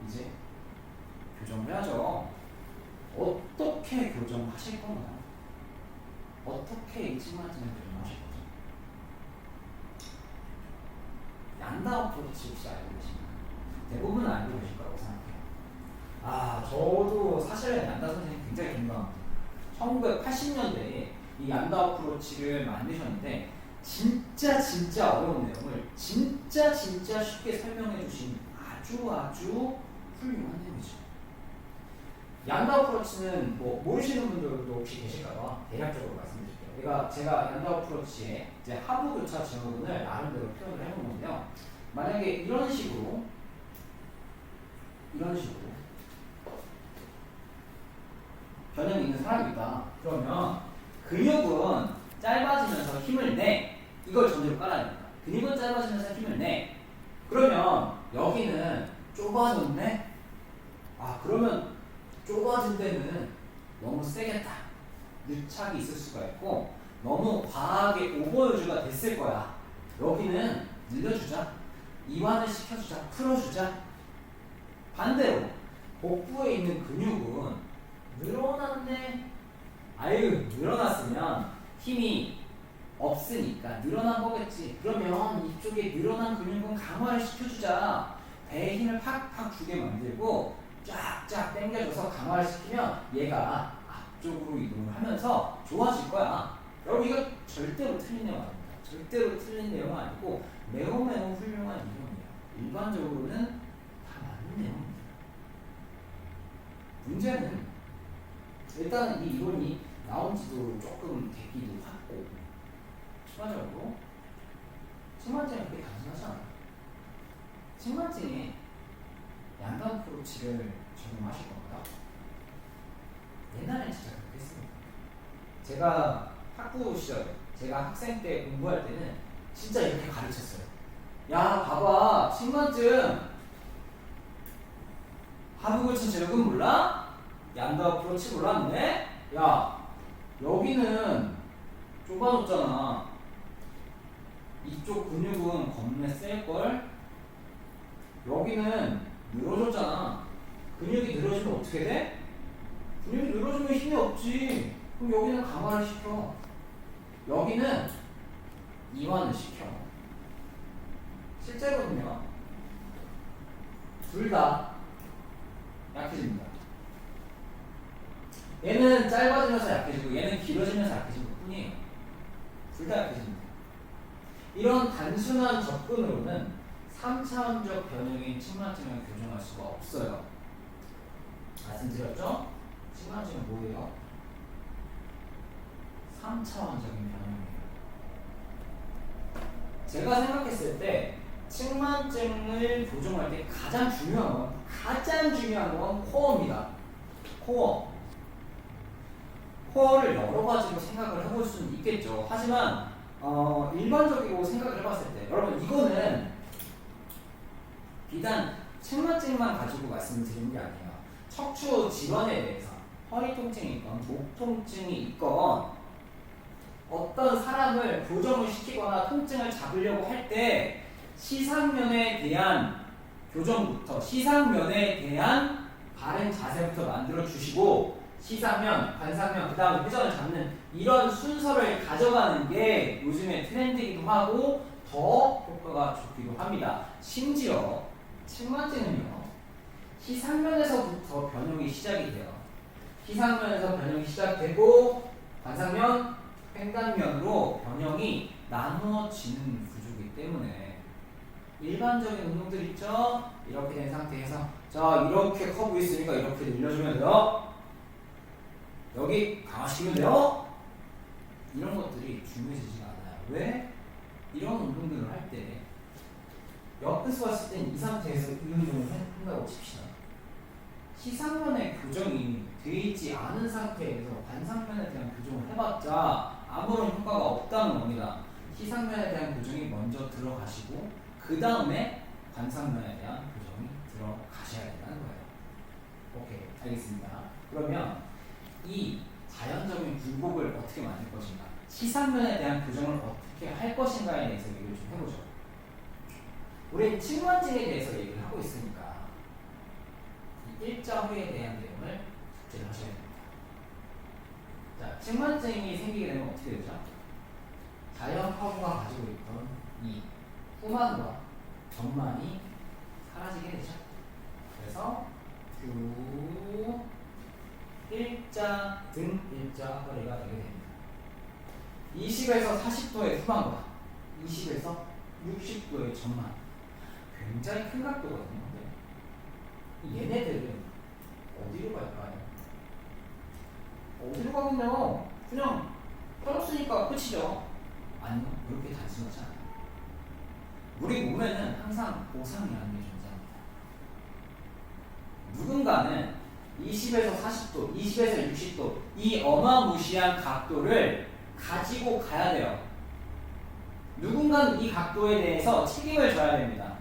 이제 교정을 해야죠. 어떻게 교정하실 건가요? 어떻게 이 측만증을 교정하실 거죠? 얀다 어프로치 혹시 알고 계신가요? 대부분은 알고 계실 거라고 생각해요. 저도 사실은 얀다 선생님 굉장히 공감합니다. 1980년대에 이 얀다 어프로치를 만드셨는데 진짜 어려운 내용을 진짜 쉽게 설명해 주신 아주 훌륭한 내용이죠. 얀다 어프로치는 뭐 모르시는 분들도 혹시 계실까봐 대략적으로 말씀드릴게요. 제가 얀다 어프로치의 이제 하부 교차 증후군을 나름대로 표현을 해본 건데요. 만약에 이런 식으로 변형이 있는 사람이 있다. 그러면 근육은 짧아지면서 힘을 내. 이걸 전제로 깔아야 됩니다. 근육은 짧아지면서 힘을 내. 그러면 여기는 좁아졌네. 그러면 좁아진 데는 너무 세겠다. 유착이 있을 수가 있고 너무 과하게 오버유즈가 됐을 거야. 여기는 늘려주자. 이완을 시켜주자. 풀어주자. 반대로 복부에 있는 근육은 늘어났네. 늘어났으면 힘이 없으니까 늘어난 거겠지. 그러면 이쪽에 늘어난 근육은 강화를 시켜주자. 배에 힘을 팍팍 주게 만들고 쫙쫙 당겨줘서 강화를 시키면 얘가 앞쪽으로 이동을 하면서 좋아질 거야. 여러분 이거 절대로 틀린 내용 아닙니다. 절대로 틀린 내용 아니고 매우 훌륭한 이론이에요. 일반적으로는 다 맞는 내용입니다. 문제는 일단은 이 이론이 나온 지도 조금 되기도 하고 추가적으로 측만증은 그렇게 단순하지 않아요. 측만증에 얀다 어프로치를 적용하실 건가요? 옛날엔 진짜 그렇게 했습니다. 제가 학부 시절, 제가 학생 때 공부할 때는 진짜 이렇게 가르쳤어요. 야, 봐봐, 측만증 하부 교차 증후군 몰라? 얀다 어프로치 몰랐네? 야, 여기는 좁아졌잖아. 이쪽 근육은 겁내 셀걸? 여기는 늘어졌잖아. 근육이 늘어지면 어떻게 돼? 근육이 늘어지면 힘이 없지. 그럼 여기는 강화를 시켜. 여기는 이완을 시켜. 실제로는요, 둘 다 약해집니다. 얘는 짧아지면서 약해지고 얘는 길어지면서 약해진 것 뿐이에요. 둘 다 약해집니다. 이런 단순한 접근으로는 3차원적 변형인 측만증을 교정할 수가 없어요. 말씀드렸죠? 측만증은 뭐예요? 3차원적인 변형이에요. 제가 생각했을 때 측만증을 교정할 때 가장 중요한 건 코어입니다. 코어를 여러 가지로 생각을 해볼 수는 있겠죠. 하지만 일반적으로 생각을 해봤을 때 여러분 이거는 비단 측만증만 가지고 말씀드리는 게 아니에요. 척추 질환에 대해서 허리 통증이 있건 목 통증이 있건 어떤 사람을 교정을 시키거나 통증을 잡으려고 할 때 시상면에 대한 교정부터 시상면에 대한 바른 자세부터 만들어 주시고 시상면, 관상면, 그 다음에 회전을 잡는 이런 순서를 가져가는 게 요즘의 트렌드이기도 하고 더 효과가 좋기도 합니다. 심지어 측만증은요 시상면에서부터 변형이 시작이 돼요. 시상면에서 변형이 시작되고 관상면, 횡단면으로 변형이 나누어지는 구조이기 때문에 일반적인 운동들 있죠? 이렇게 된 상태에서 자 이렇게 커브 있으니까 이렇게 늘려주면 돼요. 여기 강화시키면 돼요. 이런 것들이 중요해지지가 않아요. 왜? 이런 운동들을 할 때 옆에서 봤을 땐 이 상태에서 이 운동을 한다고 칩시다. 시상면의 교정이 되어 있지 않은 상태에서 관상면에 대한 교정을 해봤자 아무런 효과가 없다는 겁니다. 시상면에 대한 교정이 먼저 들어가시고 그 다음에 관상면에 대한 교정이 들어가셔야 된다는 거예요. 오케이, 알겠습니다. 그러면 이 자연적인 굴곡을 어떻게 만들 것인가, 시상면에 대한 교정을 어떻게 할 것인가에 대해서 얘기를 좀 해보죠. 우리 측만증에 대해서 얘기를 하고 있으니까 일자후에 대한 내용을 숙제를 하셔야 됩니다. 자, 측만증이 생기게 되면 어떻게 되죠? 자연 화구가 가지고 있던 이 후만과 전만이 사라지게 되죠. 그래서 두 일자 등 일자 허리가 되게 됩니다. 20에서 40도의 후만과 20에서 60도의 전만, 굉장히 큰 각도거든요. 얘네들은 어디로 갈까요? 어디로 가면요? 그냥 펴졌으니까 끝이죠. 아니요, 그렇게 단순하지 않아요. 우리 몸에는 항상 보상이라는 게 존재합니다. 누군가는 20에서 40도, 20에서 60도 이 어마무시한 각도를 가지고 가야 돼요. 누군가는 이 각도에 대해서 책임을 져야 됩니다.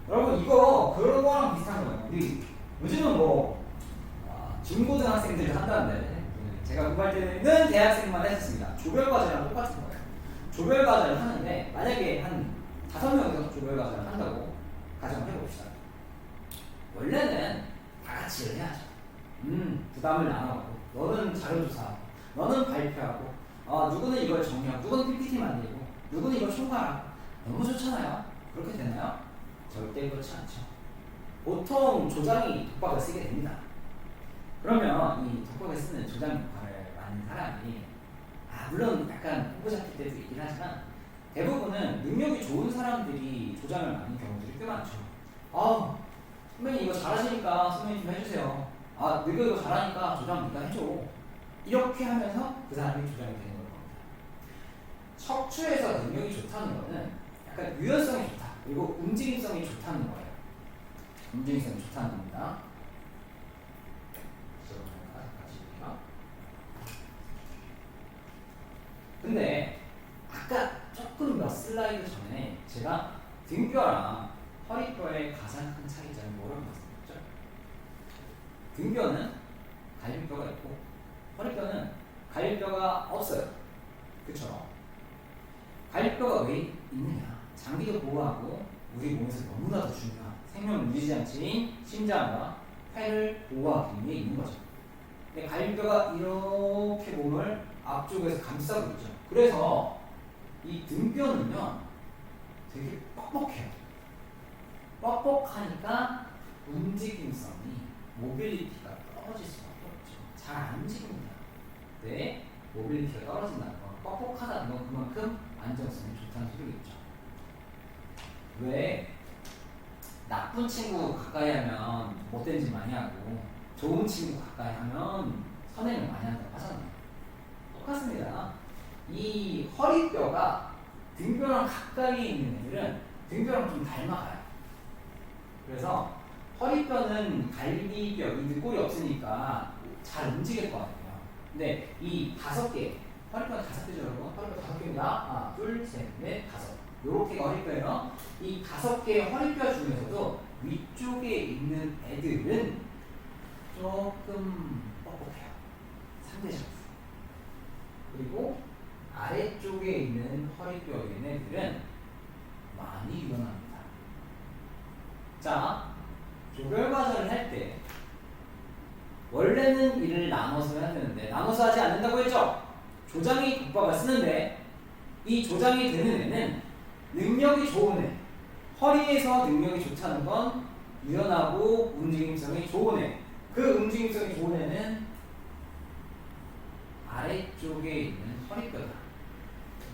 여러분, 이거 그런 거랑 비슷한 거예요. 우리 요즘은 뭐 중고등학생들이 한다는데, 제가 공부할 때는 대학생만 했었습니다. 조별과제랑 똑같은 거예요. 조별과제를 하는데 만약에 한 5명이서 조별과제를 한다고 가정을 해봅시다. 원래는 다 같이 해야죠. 부담을 나눠가고, 너는 자료조사하고, 너는 발표하고, 누구는 이걸 정리하고, 누구는 PPT 만들고, 누구는 이걸 총괄하고. 너무 좋잖아요. 그렇게 되나요? 절대 그렇지 않죠. 보통 조장이 독박을 쓰게 됩니다. 그러면 이 독박을 쓰는 조장 역할을 맡는 사람이 물론 약간 후보 잡힐 때도 있긴 하지만 대부분은 능력이 좋은 사람들이 조장을 맡는 경우들이 꽤 많죠. 선배님 이거 잘하시니까 선배님 좀 해주세요. 너가 이거 잘하니까 조장 네가 해줘. 이렇게 하면서 그 사람이 조장이 되는 겁니다. 척추에서 능력이 좋다는 거는 약간 유연성이 좋다. 그리고 움직임성이 좋다는 거예요. 움직임성이 좋다는 겁니다. 근데 아까 조금 몇 슬라이드 전에 제가 등뼈랑 허리뼈의 가장 큰 차이점이 뭐라고 말씀드렸죠? 등뼈는 갈비뼈가 있고 허리뼈는 갈비뼈가 없어요. 그쵸? 갈비뼈가 왜 있느냐? 장기도 보호하고 우리 몸에서 너무나도 중요한 생명 유지장치인 심장과 폐를 보호하기 위해 있는 거죠. 근데 갈비뼈가 이렇게 몸을 앞쪽에서 감싸고 있죠. 그래서 이 등뼈는요 되게 뻑뻑해요. 뻑뻑하니까 움직임성이, 모빌리티가 떨어질 수밖에 없죠. 잘 안 움직입니다. 네, 모빌리티가 떨어진다는 건, 뻑뻑하다는 건 그만큼 안정성이 좋다는 소리겠죠. 왜 나쁜 친구 가까이 하면 못된 짓 많이 하고 좋은 친구 가까이 하면 선행을 많이 한다고 하잖아요. 똑같습니다. 이 허리뼈가 등뼈랑 가까이 있는 애들은 등뼈랑 좀 닮아가요. 그래서 허리뼈는 갈비뼈, 이 늑골이 없으니까 잘 움직일 것 같아요. 근데 이 5개, 허리뼈는 5개죠, 여러분? 허리뼈 5개입니다. 하나, 둘, 셋, 넷, 5. 요렇게가 허리뼈예요. 이 5개의 허리뼈 중에서도 위쪽에 있는 애들은 조금 뻑뻑해요. 상대적으로. 그리고 아래쪽에 있는 허리뼈에 있는 애들은 많이 유연합니다. 자, 조별과제를 할 때 원래는 이를 나눠서 해야 되는데 나눠서 하지 않는다고 했죠? 조장이 독박을 쓰는데 이 조장이 되는 애는 능력이 좋은 애, 허리에서 능력이 좋다는 건 유연하고 움직임성이 좋은 애. 그 움직임성이 좋은 애는 아래쪽에 있는 허리뼈다.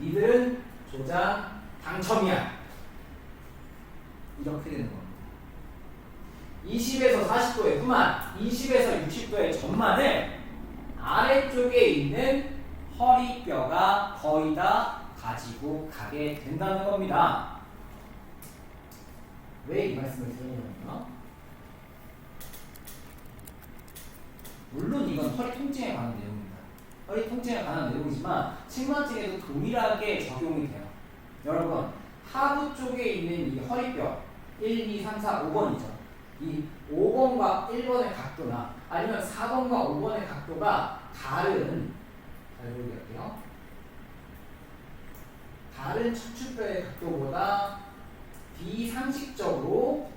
니들은 조장 당첨이야. 이렇게 되는 겁니다. 20에서 40도의 후만, 20에서 60도의 전만을 아래쪽에 있는 허리뼈가 거의 다 가지고 가게 된다는 겁니다. 왜 이 말씀을 드리냐면요, 물론 이건 허리 통증에 관한 내용입니다. 허리 통증에 관한 내용이지만 측만증에도 동일하게 적용이 돼요. 여러분, 하부 쪽에 있는 이 허리뼈 1, 2, 3, 4, 5번이죠. 이 5번과 1번의 각도나 아니면 4번과 5번의 각도가 다른, 잘 보여드릴게요. 다른 척추뼈의 각도보다 비상식적으로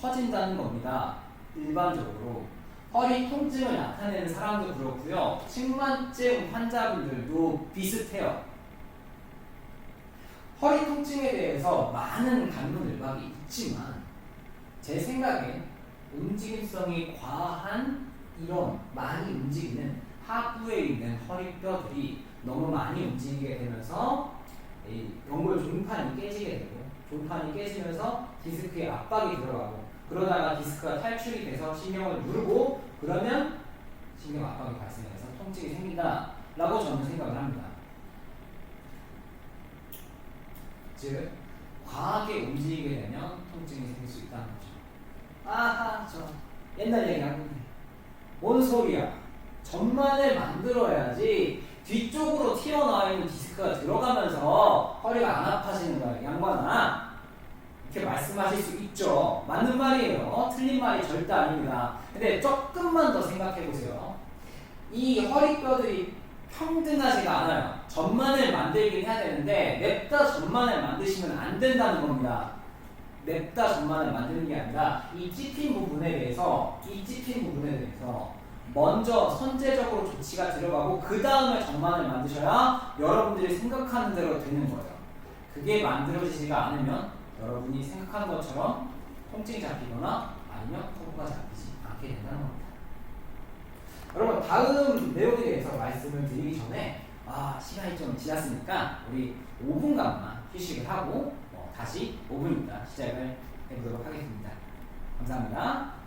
커진다는 겁니다. 일반적으로 허리 통증을 나타내는 사람도 그렇고요. 측만증 환자분들도 비슷해요. 허리 통증에 대해서 많은 감론을박이 있지만 제 생각엔 움직임성이 과한 이런 많이 움직이는 하부에 있는 허리뼈들이 너무 많이 움직이게 되면서 이 연골 종판이 깨지게 되고 종판이 깨지면서 디스크에 압박이 들어가고 그러다가 디스크가 탈출이 돼서 신경을 누르고 그러면 신경 압박이 발생해서 통증이 생긴다라고 저는 생각을 합니다. 즉 과하게 움직이게 되면 통증이 생길 수 있다는 거죠. 아하 저 옛날 얘기하는데 뭔 소리야. 전만을 만들어야지 뒤쪽으로 튀어나와 있는 디스크가 들어가면서 허리가 안 아파지는 거야 양반아. 이렇게 말씀하실 수 있죠. 맞는 말이에요. 틀린 말이 절대 아닙니다. 근데 조금만 더 생각해 보세요. 이 허리뼈들이 평등하지가 않아요. 전만을 만들긴 해야 되는데 냅다 전만을 만드시면 안 된다는 겁니다. 냅다 전만을 만드는 게 아니라 이 찝힌 부분에 대해서 먼저 선제적으로 조치가 들어가고 그 다음에 전만을 만드셔야 여러분들이 생각하는 대로 되는 거예요. 그게 만들어지지가 않으면 여러분이 생각하는 것처럼 통증이 잡히거나 아니면 커브가 잡히지 않게 된다는 겁니다. 여러분 다음 내용에 대해서 말씀을 드리기 전에 시간이 좀 지났으니까 우리 5분간만 휴식을 하고 다시 5분 있다 시작을 해보도록 하겠습니다. 감사합니다.